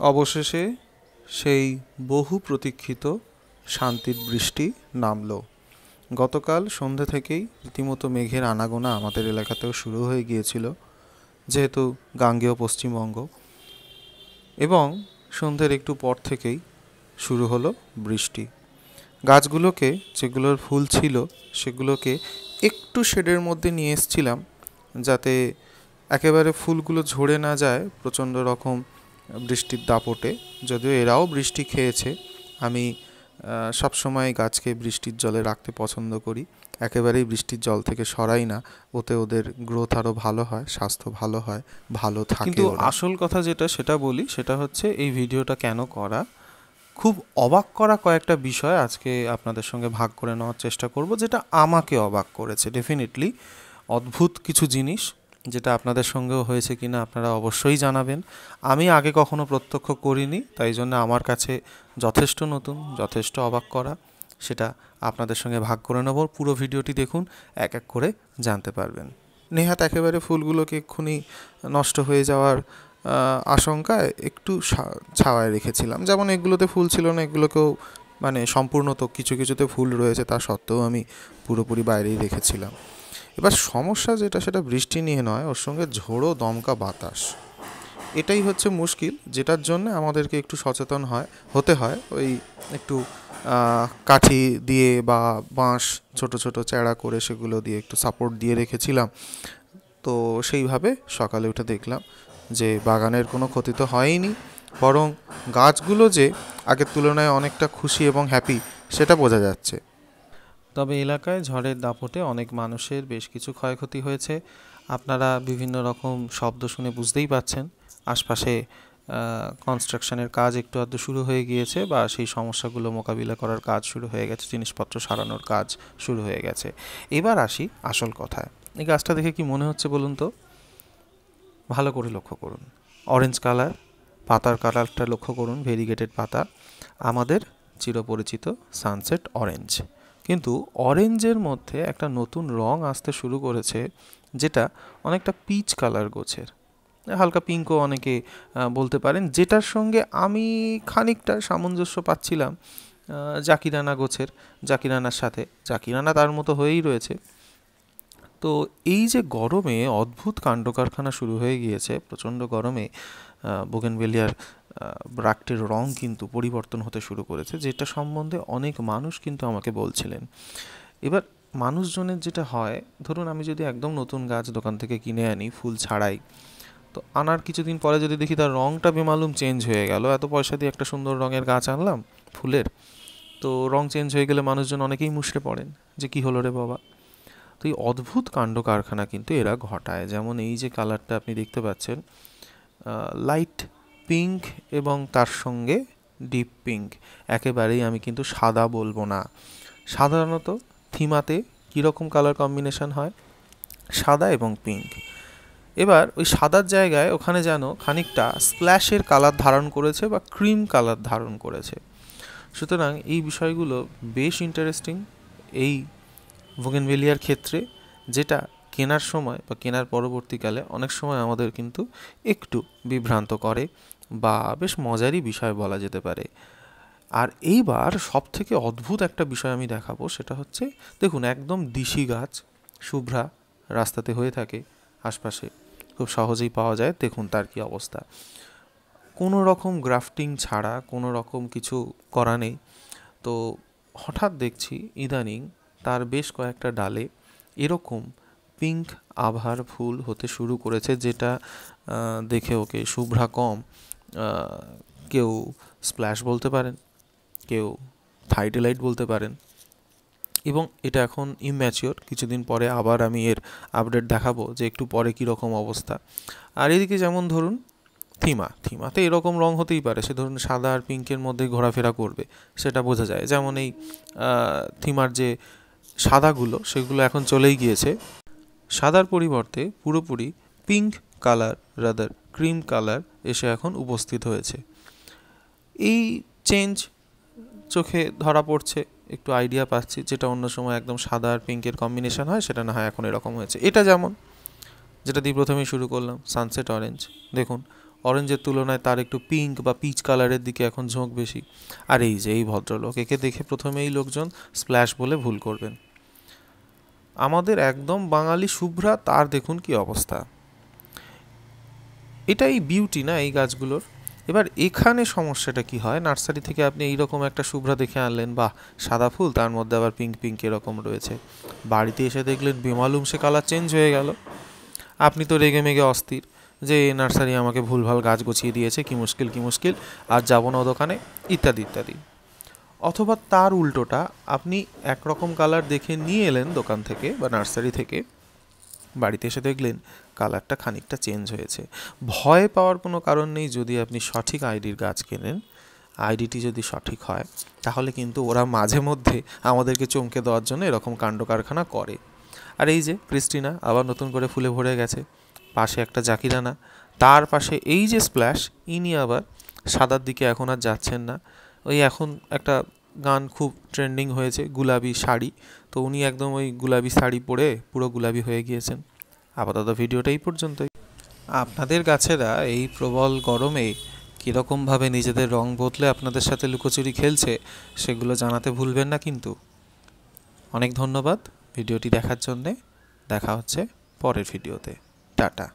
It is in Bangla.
অবশেষে সেই বহু প্রতীক্ষিত শান্তির বৃষ্টি নামল। গতকাল সন্ধ্যে থেকেই রীতিমতো মেঘের আনাগোনা আমাদের এলাকাতেও শুরু হয়ে গিয়েছিল, যেহেতু গাঙ্গেয় পশ্চিমবঙ্গ। এবং সন্ধ্যের একটু পর থেকেই শুরু হলো বৃষ্টি। গাছগুলোকে, যেগুলোর ফুল ছিল সেগুলোকে একটু শেডের মধ্যে নিয়ে এসেছিলাম, যাতে একেবারে ফুলগুলো ঝরে না যায় প্রচণ্ড রকম বৃষ্টির দাপটে। যদিও এরাও বৃষ্টি খেয়েছে, আমি সবসময় গাছকে বৃষ্টির জলে রাখতে পছন্দ করি, একেবারেই বৃষ্টির জল থেকে সরাই না। ওতে ওদের গ্রোথ আরও ভালো হয়, স্বাস্থ্য ভালো হয়, ভালো থাকে। কিন্তু আসল কথা যেটা সেটা বলি, সেটা হচ্ছে এই ভিডিওটা কেন করা। খুব অবাক করা কয়েকটা বিষয় আজকে আপনাদের সঙ্গে ভাগ করে নেওয়ার চেষ্টা করব, যেটা আমাকে অবাক করেছে। ডেফিনেটলি অদ্ভুত কিছু জিনিস, যেটা আপনাদের সঙ্গেও হয়েছে কিনা আপনারা অবশ্যই জানাবেন। আমি আগে কখনো প্রত্যক্ষ করিনি, তাই জন্য আমার কাছে যথেষ্ট নতুন, যথেষ্ট অবাক করা। সেটা আপনাদের সঙ্গে ভাগ করে নেব। পুরো ভিডিওটি দেখুন, এক এক করে জানতে পারবেন। নেহাত একেবারে ফুলগুলোকে এক্ষুনি নষ্ট হয়ে যাওয়ার আশঙ্কায় একটু ছাওয়ায় রেখেছিলাম। যেমন এগুলোতে ফুল ছিল না, এগুলোকেও মানে সম্পূর্ণ তো কিছু কিছুতে ফুল রয়েছে, তা সত্ত্বেও আমি পুরোপুরি বাইরেই রেখেছিলাম। এবার সমস্যা যেটা, সেটা বৃষ্টি নিয়ে নয়, ওর সঙ্গে ঝোড়ো দমকা বাতাস। এটাই হচ্ছে মুশকিল, যেটার জন্য আমাদেরকে একটু সচেতন হতে হয়। ওই একটু কাঠি দিয়ে বা বাঁশ ছোট ছোট চ্যাড়া করে সেগুলো দিয়ে একটু সাপোর্ট দিয়ে রেখেছিলাম। তো সেইভাবে সকালে উঠে দেখলাম যে বাগানের কোনো ক্ষতি তো হয়নি, বরং গাছগুলো যে আগের তুলনায় অনেকটা খুশি এবং হ্যাপি সেটা বোঝা যাচ্ছে। তবে এলাকায় ঝড়ের দাপটে অনেক মানুষের বেশ কিছু ক্ষয়ক্ষতি হয়েছে। আপনারা বিভিন্ন রকম শব্দ শুনে বুঝতেই পাচ্ছেন আশপাশে কনস্ট্রাকশনের কাজ একটু আধটু শুরু হয়ে গিয়েছে, বা সেই সমস্যাগুলো মোকাবিলা করার কাজ শুরু হয়ে গেছে, জিনিসপত্র সারানোর কাজ শুরু হয়ে গেছে। এবার আসি আসল কথায়। এই গাছটা দেখে কি মনে হচ্ছে বলুন তো? ভালো করে লক্ষ্য করুন, অরেঞ্জ কালার, পাতার কালারটা লক্ষ্য করুন, ভেরিগেটেড পাতা, আমাদের চিরপরিচিত সানসেট অরেঞ্জ। কিন্তু অরেঞ্জের মধ্যে একটা নতুন রং আসতে শুরু করেছে, যেটা অনেকটা পিচ কালার গোছের, হালকা পিঙ্কও অনেকে বলতে পারেন, যেটার সঙ্গে আমি খানিকটা সামঞ্জস্য পাচ্ছিলাম জাকিরানা গোছের, জাকিরানার সাথে। জাকিরানা তার মতো হয়েই রয়েছে। তো এই যে গরমে অদ্ভুত কাণ্ডকারখানা শুরু হয়ে গিয়েছে, প্রচণ্ড গরমে বোগেনভেলিয়ার ব্রাক্টের রং কিন্তু পরিবর্তন হতে শুরু করেছে, যেটা সম্বন্ধে অনেক মানুষ কিন্তু আমাকে বলছিলেন। এবার মানুষজনের যেটা হয়, ধরুন আমি যদি একদম নতুন গাছ দোকান থেকে কিনে আনি ফুল ছাড়াই, তো আনার কিছুদিন পরে যদি দেখি তার রঙটা বেমালুম চেঞ্জ হয়ে গেল, এত পয়সা দিয়ে একটা সুন্দর রঙের গাছ আনলাম ফুলের, তো রং চেঞ্জ হয়ে গেলে মানুষজন অনেকেই মুষড়ে পড়েন যে কী হলো রে বাবা। তো এই অদ্ভুত কাণ্ড কারখানা কিন্তু এরা ঘটায়। যেমন এই যে কালারটা আপনি দেখতে পাচ্ছেন, লাইট পিঙ্ক এবং তার সঙ্গে ডিপ পিঙ্ক, একেবারেই আমি কিন্তু সাদা বলবো না। সাধারণত থিমাতে কীরকম কালার কম্বিনেশন হয়? সাদা এবং পিঙ্ক। এবার ওই সাদার জায়গায় ওখানে যেন খানিকটা স্প্ল্যাশের কালার ধারণ করেছে বা ক্রিম কালার ধারণ করেছে। সুতরাং এই বিষয়গুলো বেশ ইন্টারেস্টিং এই বোগেনভেলিয়ার ক্ষেত্রে, যেটা কেনার সময় বা কেনার পরবর্তীকালে অনেক সময় আমাদের কিন্তু একটু বিভ্রান্ত করে, বা বেশ মজারই বিষয় বলা যেতে পারে। আর এইবার সবথেকে অদ্ভুত একটা বিষয় আমি দেখাবো, সেটা হচ্ছে দেখুন, একদম দিশি গাছ শুভ্রা রাস্তাতে হয়ে থাকে আশপাশে, খুব সহজেই পাওয়া যায়। দেখুন তার কি অবস্থা, কোনো রকম গ্রাফটিং ছাড়া, কোনো রকম কিছু করা নেই। তো হঠাৎ দেখছি ইদানিং তার বেশ কয়েকটা ডালে এরকম পিঙ্ক আভার ফুল হতে শুরু করেছে, যেটা দেখে ওকে শুভ্রা কম, কেউ স্প্ল্যাশ বলতে পারেন, কেউ থাইডেলাইট বলতে পারেন। এবং এটা এখন ইম্যাচিওর, কিছুদিন পরে আবার আমি এর আপডেট দেখাবো যে একটু পরে কীরকম অবস্থা। আর এদিকে যেমন ধরুন থিমাতে এরকম রং হতেই পারে, সে ধরুন সাদা আর পিঙ্কের মধ্যে ঘোরাফেরা করবে, সেটা বোঝা যায়। যেমন এই থিমার যে সাদাগুলো সেগুলো এখন চলেই গিয়েছে, সাদার পরিবর্তে পুরোপুরি pink colour, rather cream colour এসে এখন উপস্থিত হয়েছে। এই চেঞ্জ চোখে ধরা পড়ছে, একটু আইডিয়া পাচ্ছি, যেটা অন্য সময় একদম সাদা আর পিঙ্কের কম্বিনেশন হয়, সেটা না হয় এখন এরকম হয়েছে। এটা যেমন যেটা দিয়ে প্রথমেই শুরু করলাম, সানসেট অরেঞ্জ। দেখুন অরেঞ্জের তুলনায় তার একটু পিঙ্ক বা পিচ কালারের দিকে এখন ঝোঁক বেশি। আর এই যে এই ভদ্রলোক, একে দেখে প্রথমেই লোকজন স্প্ল্যাশ বলে ভুল করবেন। আমাদের একদম বাঙালি শুভ্রা, তার দেখুন কি অবস্থা। এটাই বিউটি না এই গাছগুলোর। এবার এখানে সমস্যাটা কি হয়, নার্সারি থেকে আপনি এইরকম একটা শুভ্রা দেখে আনলেন, বাহ সাদা ফুল, তার মধ্যে আবার পিঙ্ক পিঙ্ক এরকম রয়েছে। বাড়িতে এসে দেখলেন বেমালুম সে কালার চেঞ্জ হয়ে গেল। আপনি তো রেগে মেগে অস্থির যে নার্সারি আমাকে ভুলভাল গাছ গছিয়ে দিয়েছে, কি মুশকিল কি মুশকিল, আর যাবো না ও দোকানে, ইত্যাদি ইত্যাদি। অথবা তার উল্টোটা, আপনি একরকম কালার দেখে নিয়ে এলেন দোকান থেকে বা নার্সারি থেকে, বাড়িতে এসে দেখলেন কালারটা খানিকটা চেঞ্জ হয়েছে। ভয় পাওয়ার কোনো কারণ নেই যদি আপনি সঠিক আইডির গাছ কেনেন। আইডিটি যদি সঠিক হয় তাহলে কিন্তু ওরা মাঝে মধ্যে আমাদেরকে চমকে দেওয়ার জন্য এরকম কাণ্ড কারখানা করে। আর এই যে ক্রিস্টিনা আবার নতুন করে ফুলে ভরে গেছে, পাশে একটা জাকিরানা, তার পাশে এই যে স্প্ল্যাশ, ইনি আবার সাদার দিকে এখন আর যাচ্ছেন না। ওই এখন একটা গান খুব ট্রেন্ডিং হয়েছে, গুলাবি শাড়ি, তো উনি একদম ওই গুলাবি শাড়ি পরে পুরো গুলাবি হয়ে গিয়েছেন। আপাতত ভিডিওটা এই পর্যন্তই। আপনাদের গাছেরা এই প্রবল গরমে কীরকমভাবে নিজেদের রং বদলে আপনাদের সাথে লুকোচুরি খেলছে সেগুলো জানাতে ভুলবেন না কিন্তু। অনেক ধন্যবাদ ভিডিওটি দেখার জন্যে। দেখা হচ্ছে পরের ভিডিওতে। টাটা।